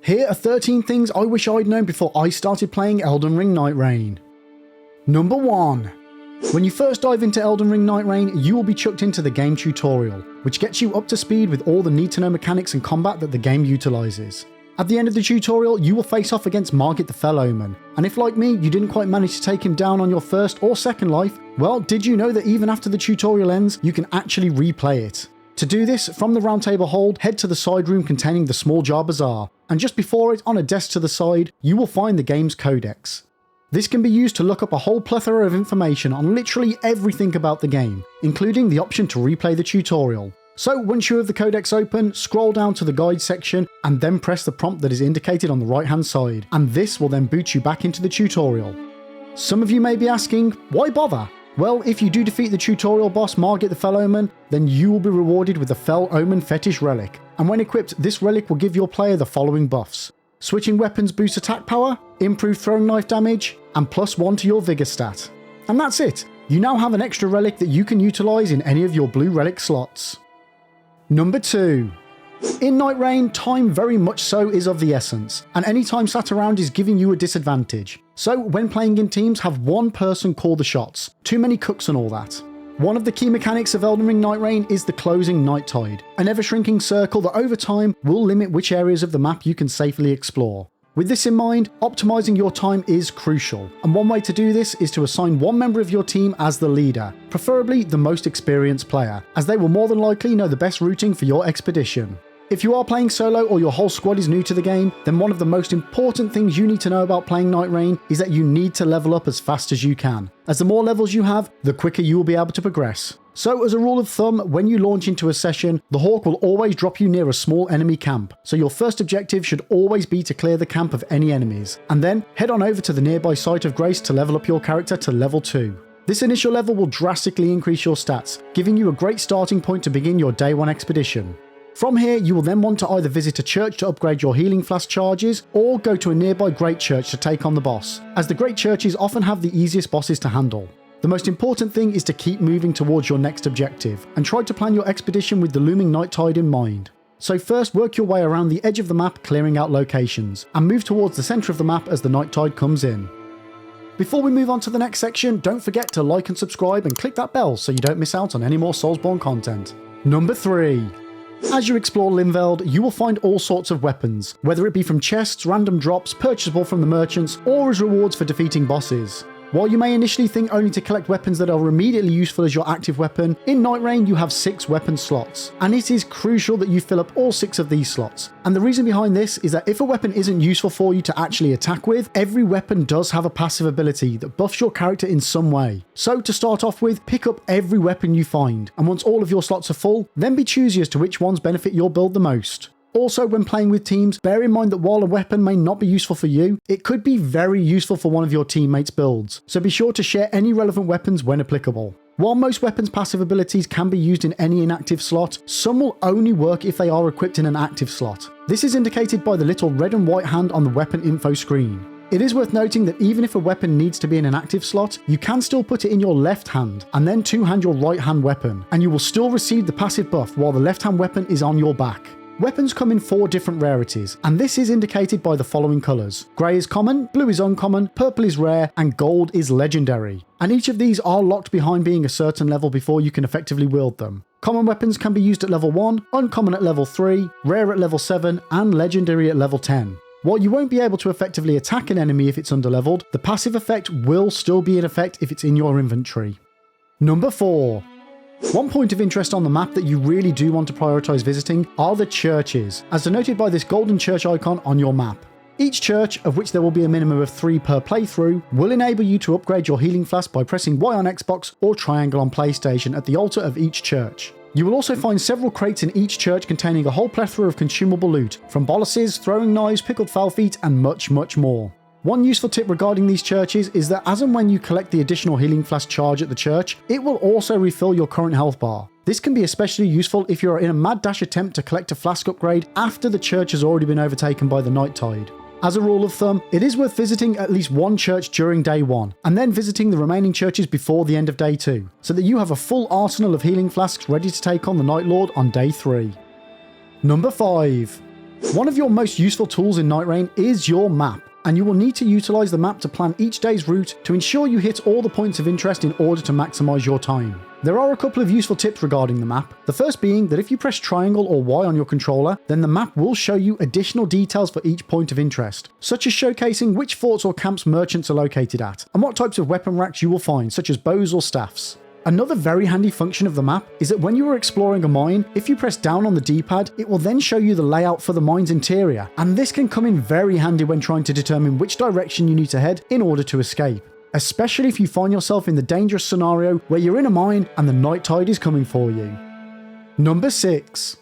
Here are 13 things I wish I'd known before I started playing Elden Ring Nightreign. Number 1. When you first dive into Elden Ring Nightreign, you will be chucked into the game tutorial, which gets you up to speed with all the need-to-know mechanics and combat that the game utilises. At the end of the tutorial, you will face off against Margit the Fell Omen, and if like me, you didn't quite manage to take him down on your first or second life, well, did you know that even after the tutorial ends, you can actually replay it? To do this, from the Round Table Hold, head to the side room containing the Small Jar Bazaar, and just before it, on a desk to the side, you will find the game's codex. This can be used to look up a whole plethora of information on literally everything about the game, including the option to replay the tutorial. So once you have the codex open, scroll down to the guide section and then press the prompt that is indicated on the right hand side, and this will then boot you back into the tutorial. Some of you may be asking, why bother? Well, if you do defeat the tutorial boss Margit the Fell Omen, then you will be rewarded with the Fell Omen Fetish Relic, and when equipped, this relic will give your player the following buffs. Switching weapons boosts attack power, improved throwing knife damage, and +1 to your vigor stat. And that's it! You now have an extra relic that you can utilise in any of your blue relic slots. Number 2. In Nightreign, time very much so is of the essence, and any time sat around is giving you a disadvantage. So when playing in teams, have one person call the shots. Too many cooks and all that. One of the key mechanics of Elden Ring Nightreign is the closing night tide, an ever-shrinking circle that over time will limit which areas of the map you can safely explore. With this in mind, optimizing your time is crucial, and one way to do this is to assign one member of your team as the leader, preferably the most experienced player, as they will more than likely know the best routing for your expedition. If you are playing solo or your whole squad is new to the game, then one of the most important things you need to know about playing Nightreign is that you need to level up as fast as you can, as the more levels you have, the quicker you will be able to progress. So as a rule of thumb, when you launch into a session, the Hawk will always drop you near a small enemy camp, so your first objective should always be to clear the camp of any enemies, and then head on over to the nearby Site of Grace to level up your character to level 2. This initial level will drastically increase your stats, giving you a great starting point to begin your day 1 expedition. From here, you will then want to either visit a church to upgrade your healing flask charges, or go to a nearby great church to take on the boss, as the great churches often have the easiest bosses to handle. The most important thing is to keep moving towards your next objective, and try to plan your expedition with the looming night tide in mind. So first work your way around the edge of the map clearing out locations, and move towards the centre of the map as the night tide comes in. Before we move on to the next section, don't forget to like and subscribe and click that bell so you don't miss out on any more Soulsborne content. Number 3. As you explore Limveld, you will find all sorts of weapons, whether it be from chests, random drops, purchasable from the merchants, or as rewards for defeating bosses. While you may initially think only to collect weapons that are immediately useful as your active weapon, in Nightreign you have 6 weapon slots, and it is crucial that you fill up all 6 of these slots. And the reason behind this is that if a weapon isn't useful for you to actually attack with, every weapon does have a passive ability that buffs your character in some way. So to start off with, pick up every weapon you find, and once all of your slots are full, then be choosy as to which ones benefit your build the most. Also, when playing with teams, bear in mind that while a weapon may not be useful for you, it could be very useful for one of your teammates' builds, so be sure to share any relevant weapons when applicable. While most weapons' passive abilities can be used in any inactive slot, some will only work if they are equipped in an active slot. This is indicated by the little red and white hand on the weapon info screen. It is worth noting that even if a weapon needs to be in an active slot, you can still put it in your left hand, and then two-hand your right hand weapon, and you will still receive the passive buff while the left hand weapon is on your back. Weapons come in 4 different rarities, and this is indicated by the following colours. Grey is common, blue is uncommon, purple is rare, and gold is legendary. And each of these are locked behind being a certain level before you can effectively wield them. Common weapons can be used at level 1, uncommon at level 3, rare at level 7, and legendary at level 10. While you won't be able to effectively attack an enemy if it's underleveled, the passive effect will still be in effect if it's in your inventory. Number 4. One point of interest on the map that you really do want to prioritise visiting are the churches, as denoted by this golden church icon on your map. Each church, of which there will be a minimum of 3 per playthrough, will enable you to upgrade your healing flask by pressing Y on Xbox or triangle on PlayStation at the altar of each church. You will also find several crates in each church containing a whole plethora of consumable loot, from boluses, throwing knives, pickled fowl feet, and much, much more. One useful tip regarding these churches is that as and when you collect the additional healing flask charge at the church, it will also refill your current health bar. This can be especially useful if you are in a mad dash attempt to collect a flask upgrade after the church has already been overtaken by the night tide. As a rule of thumb, it is worth visiting at least one church during day 1, and then visiting the remaining churches before the end of day 2, so that you have a full arsenal of healing flasks ready to take on the Night Lord on day 3. Number 5. One of your most useful tools in Nightreign is your map, and you will need to utilise the map to plan each day's route to ensure you hit all the points of interest in order to maximise your time. There are a couple of useful tips regarding the map, the first being that if you press triangle or Y on your controller, then the map will show you additional details for each point of interest, such as showcasing which forts or camps merchants are located at, and what types of weapon racks you will find, such as bows or staffs. Another very handy function of the map is that when you are exploring a mine, if you press down on the D-pad, it will then show you the layout for the mine's interior, and this can come in very handy when trying to determine which direction you need to head in order to escape. Especially if you find yourself in the dangerous scenario where you're in a mine and the night tide is coming for you. Number 6.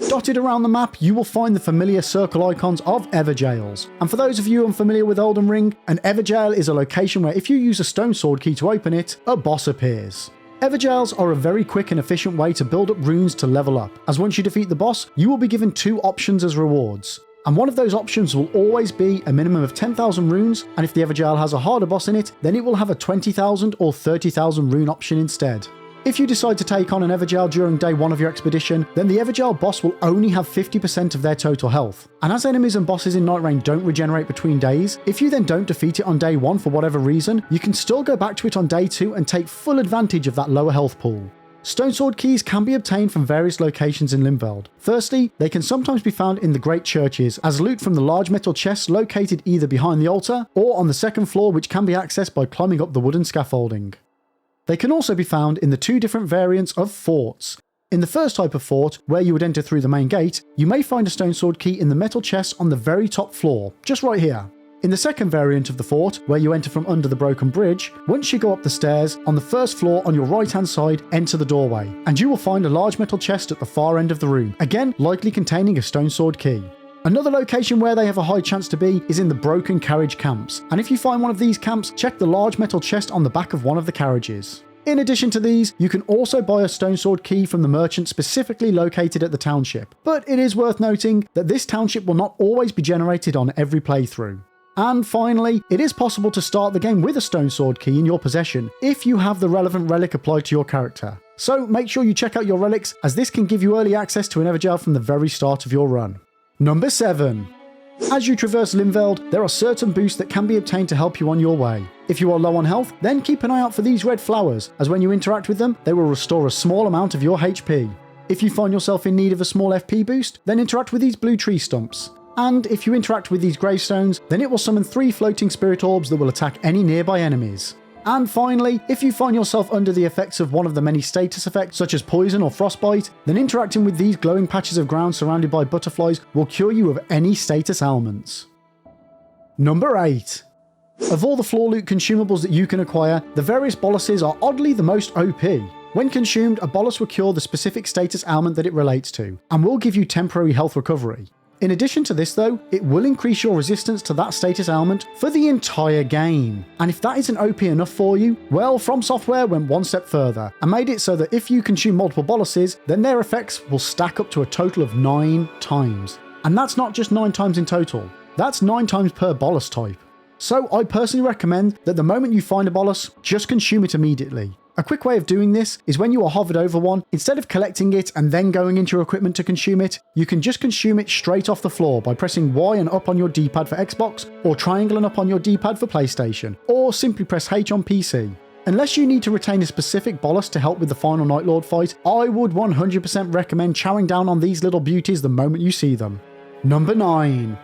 Dotted around the map, you will find the familiar circle icons of Everjails. And for those of you unfamiliar with Elden Ring, an Everjail is a location where if you use a stone sword key to open it, a boss appears. Everjails are a very quick and efficient way to build up runes to level up, as once you defeat the boss, you will be given 2 options as rewards. And one of those options will always be a minimum of 10,000 runes, and if the Everjail has a harder boss in it, then it will have a 20,000 or 30,000 rune option instead. If you decide to take on an Everjail during day 1 of your expedition, then the Everjail boss will only have 50% of their total health. And as enemies and bosses in Nightreign don't regenerate between days, if you then don't defeat it on day 1 for whatever reason, you can still go back to it on day 2 and take full advantage of that lower health pool. Stone sword keys can be obtained from various locations in Limveld. Firstly, they can sometimes be found in the great churches as loot from the large metal chests located either behind the altar or on the second floor, which can be accessed by climbing up the wooden scaffolding. They can also be found in the 2 different variants of forts. In the first type of fort, where you would enter through the main gate, you may find a stone sword key in the metal chest on the very top floor, just right here. In the second variant of the fort, where you enter from under the broken bridge, once you go up the stairs, on the first floor on your right hand side, enter the doorway, and you will find a large metal chest at the far end of the room, again likely containing a stone sword key. Another location where they have a high chance to be is in the broken carriage camps, and if you find one of these camps, check the large metal chest on the back of one of the carriages. In addition to these, you can also buy a stone sword key from the merchant specifically located at the township, but it is worth noting that this township will not always be generated on every playthrough. And finally, it is possible to start the game with a stone sword key in your possession if you have the relevant relic applied to your character. So make sure you check out your relics, as this can give you early access to an Everjail from the very start of your run. Number 7. As you traverse Limveld, there are certain boosts that can be obtained to help you on your way. If you are low on health, then keep an eye out for these red flowers, as when you interact with them, they will restore a small amount of your HP. If you find yourself in need of a small FP boost, then interact with these blue tree stumps. And if you interact with these gravestones, then it will summon 3 floating spirit orbs that will attack any nearby enemies. And finally, if you find yourself under the effects of one of the many status effects such as poison or frostbite, then interacting with these glowing patches of ground surrounded by butterflies will cure you of any status ailments. Number 8. Of all the floor loot consumables that you can acquire, the various boluses are oddly the most OP. When consumed, a bolus will cure the specific status ailment that it relates to, and will give you temporary health recovery. In addition to this though, it will increase your resistance to that status ailment for the entire game. And if that isn't OP enough for you, well, From Software went one step further and made it so that if you consume multiple boluses, then their effects will stack up to a total of 9 times. And that's not just 9 times in total, that's 9 times per bolus type. So I personally recommend that the moment you find a bolus, just consume it immediately. A quick way of doing this is when you are hovered over one, instead of collecting it and then going into your equipment to consume it, you can just consume it straight off the floor by pressing Y and up on your D-pad for Xbox, or triangle and up on your D-pad for PlayStation, or simply press H on PC. Unless you need to retain a specific bolus to help with the final Night Lord fight, I would 100% recommend chowing down on these little beauties the moment you see them. Number 9.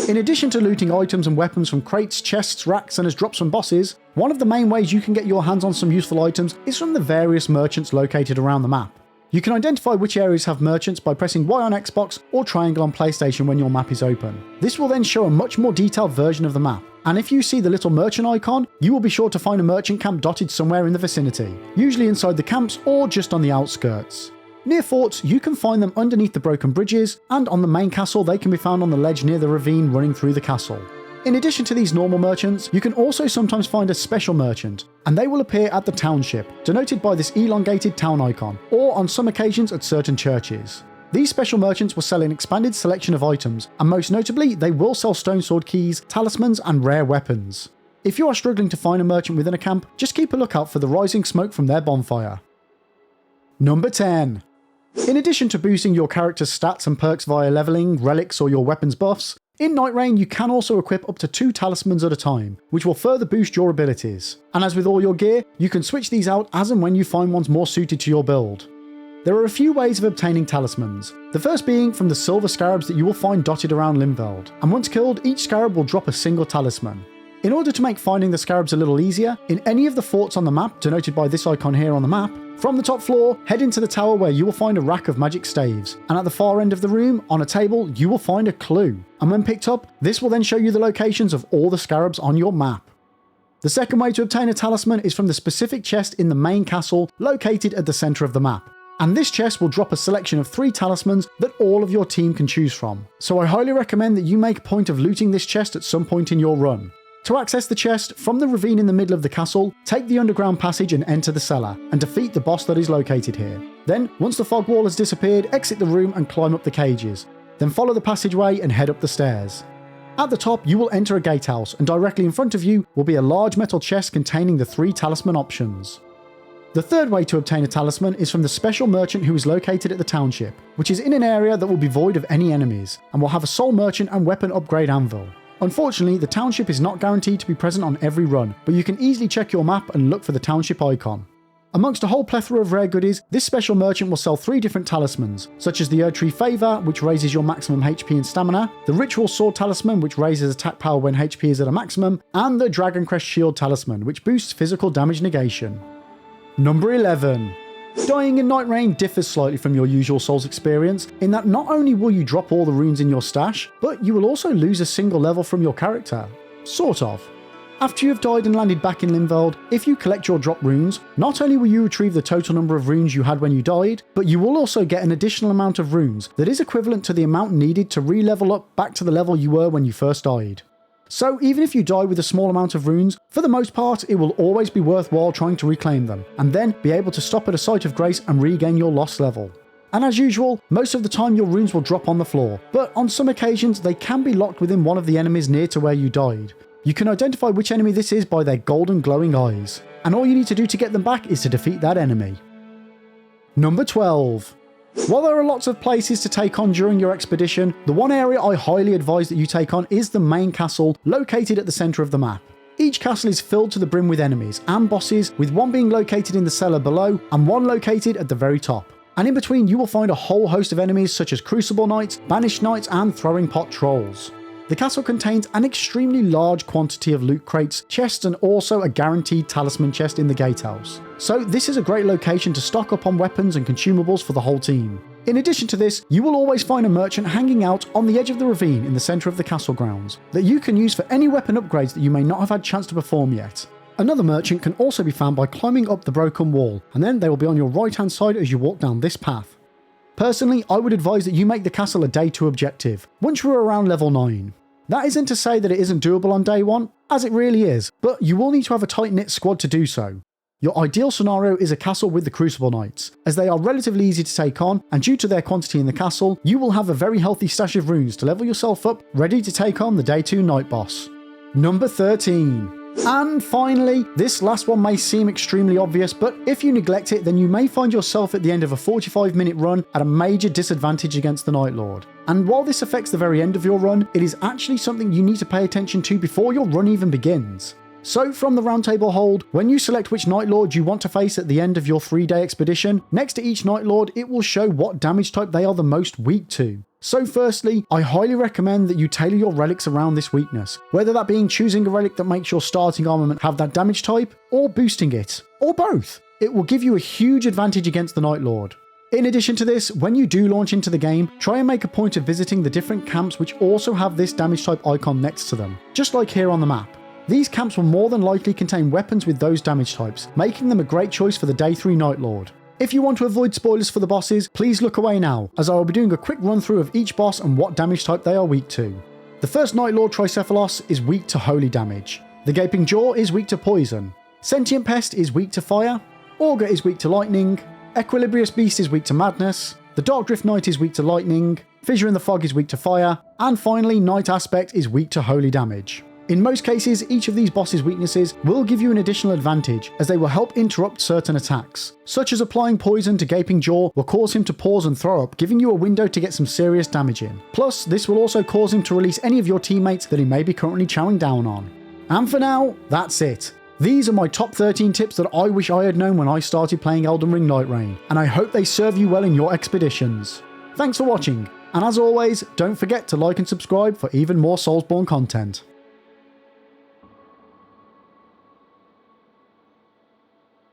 In addition to looting items and weapons from crates, chests, racks, and as drops from bosses, one of the main ways you can get your hands on some useful items is from the various merchants located around the map. You can identify which areas have merchants by pressing Y on Xbox or triangle on PlayStation when your map is open. This will then show a much more detailed version of the map, and if you see the little merchant icon, you will be sure to find a merchant camp dotted somewhere in the vicinity, usually inside the camps or just on the outskirts. Near forts, you can find them underneath the broken bridges, and on the main castle they can be found on the ledge near the ravine running through the castle. In addition to these normal merchants, you can also sometimes find a special merchant, and they will appear at the township, denoted by this elongated town icon, or on some occasions at certain churches. These special merchants will sell an expanded selection of items, and most notably, they will sell stone sword keys, talismans, and rare weapons. If you are struggling to find a merchant within a camp, just keep a lookout for the rising smoke from their bonfire. Number 10. In addition to boosting your character's stats and perks via leveling, relics, or your weapons buffs, in Nightreign you can also equip up to 2 talismans at a time, which will further boost your abilities. And as with all your gear, you can switch these out as and when you find ones more suited to your build. There are a few ways of obtaining talismans, the first being from the silver scarabs that you will find dotted around Limveld, and once killed, each scarab will drop a single talisman. In order to make finding the scarabs a little easier, in any of the forts on the map, denoted by this icon here on the map, from the top floor, head into the tower where you will find a rack of magic staves, and at the far end of the room, on a table, you will find a clue. And when picked up, this will then show you the locations of all the scarabs on your map. The second way to obtain a talisman is from the specific chest in the main castle, located at the centre of the map. And this chest will drop a selection of 3 talismans that all of your team can choose from. So I highly recommend that you make a point of looting this chest at some point in your run. To access the chest, from the ravine in the middle of the castle, take the underground passage and enter the cellar, and defeat the boss that is located here. Then, once the fog wall has disappeared, exit the room and climb up the cages. Then follow the passageway and head up the stairs. At the top, you will enter a gatehouse, and directly in front of you will be a large metal chest containing the 3 talisman options. The third way to obtain a talisman is from the special merchant who is located at the township, which is in an area that will be void of any enemies, and will have a soul merchant and weapon upgrade anvil. Unfortunately, the township is not guaranteed to be present on every run, but you can easily check your map and look for the township icon. Amongst a whole plethora of rare goodies, this special merchant will sell 3 different talismans, such as the Erdtree Favour, which raises your maximum HP and stamina, the Ritual Sword Talisman, which raises attack power when HP is at a maximum, and the Dragon Crest Shield Talisman, which boosts physical damage negation. Number 11. Dying in Nightreign differs slightly from your usual Souls experience, in that not only will you drop all the runes in your stash, but you will also lose a single level from your character. Sort of. After you have died and landed back in Limveld, if you collect your drop runes, not only will you retrieve the total number of runes you had when you died, but you will also get an additional amount of runes that is equivalent to the amount needed to re-level up back to the level you were when you first died. So even if you die with a small amount of runes, for the most part it will always be worthwhile trying to reclaim them, and then be able to stop at a site of grace and regain your lost level. And as usual, most of the time your runes will drop on the floor, but on some occasions they can be locked within one of the enemies near to where you died. You can identify which enemy this is by their golden glowing eyes, and all you need to do to get them back is to defeat that enemy. Number 12. While there are lots of places to take on during your expedition, the one area I highly advise that you take on is the main castle located at the centre of the map. Each castle is filled to the brim with enemies and bosses, with one being located in the cellar below and one located at the very top. And in between you will find a whole host of enemies such as Crucible Knights, Banished Knights and Throwing Pot Trolls. The castle contains an extremely large quantity of loot crates, chests and also a guaranteed talisman chest in the gatehouse. So this is a great location to stock up on weapons and consumables for the whole team. In addition to this, you will always find a merchant hanging out on the edge of the ravine in the centre of the castle grounds that you can use for any weapon upgrades that you may not have had a chance to perform yet. Another merchant can also be found by climbing up the broken wall, and then they will be on your right hand side as you walk down this path. Personally, I would advise that you make the castle a day 2 objective, once you are around level 9. That isn't to say that it isn't doable on day 1, as it really is, but you will need to have a tight-knit squad to do so. Your ideal scenario is a castle with the Crucible Knights, as they are relatively easy to take on, and due to their quantity in the castle, you will have a very healthy stash of runes to level yourself up, ready to take on the day 2 night boss. Number 13. And finally, this last one may seem extremely obvious, but if you neglect it, then you may find yourself at the end of a 45-minute run at a major disadvantage against the Night Lord. And while this affects the very end of your run, it is actually something you need to pay attention to before your run even begins. So from the roundtable hold, when you select which Night Lord you want to face at the end of your 3-day expedition, next to each Night Lord it will show what damage type they are the most weak to. So firstly, I highly recommend that you tailor your relics around this weakness, whether that being choosing a relic that makes your starting armament have that damage type, or boosting it, or both. It will give you a huge advantage against the Night Lord. In addition to this, when you do launch into the game, try and make a point of visiting the different camps which also have this damage type icon next to them, just like here on the map. These camps will more than likely contain weapons with those damage types, making them a great choice for the Day 3 Night Lord. If you want to avoid spoilers for the bosses, please look away now, as I will be doing a quick run through of each boss and what damage type they are weak to. The first Night Lord Tricephalos is weak to holy damage. The Gaping Jaw is weak to poison. Sentient Pest is weak to fire. Augur is weak to lightning. Equilibrious Beast is weak to madness. The Dark Drift Knight is weak to lightning. Fissure in the Fog is weak to fire. And finally, Night Aspect is weak to holy damage. In most cases, each of these bosses' weaknesses will give you an additional advantage, as they will help interrupt certain attacks, such as applying poison to Gaping Jaw will cause him to pause and throw up, giving you a window to get some serious damage in. Plus, this will also cause him to release any of your teammates that he may be currently chowing down on. And for now, that's it. These are my top 13 tips that I wish I had known when I started playing Elden Ring Nightreign, and I hope they serve you well in your expeditions. Thanks for watching, and as always, don't forget to like and subscribe for even more Soulsborne content.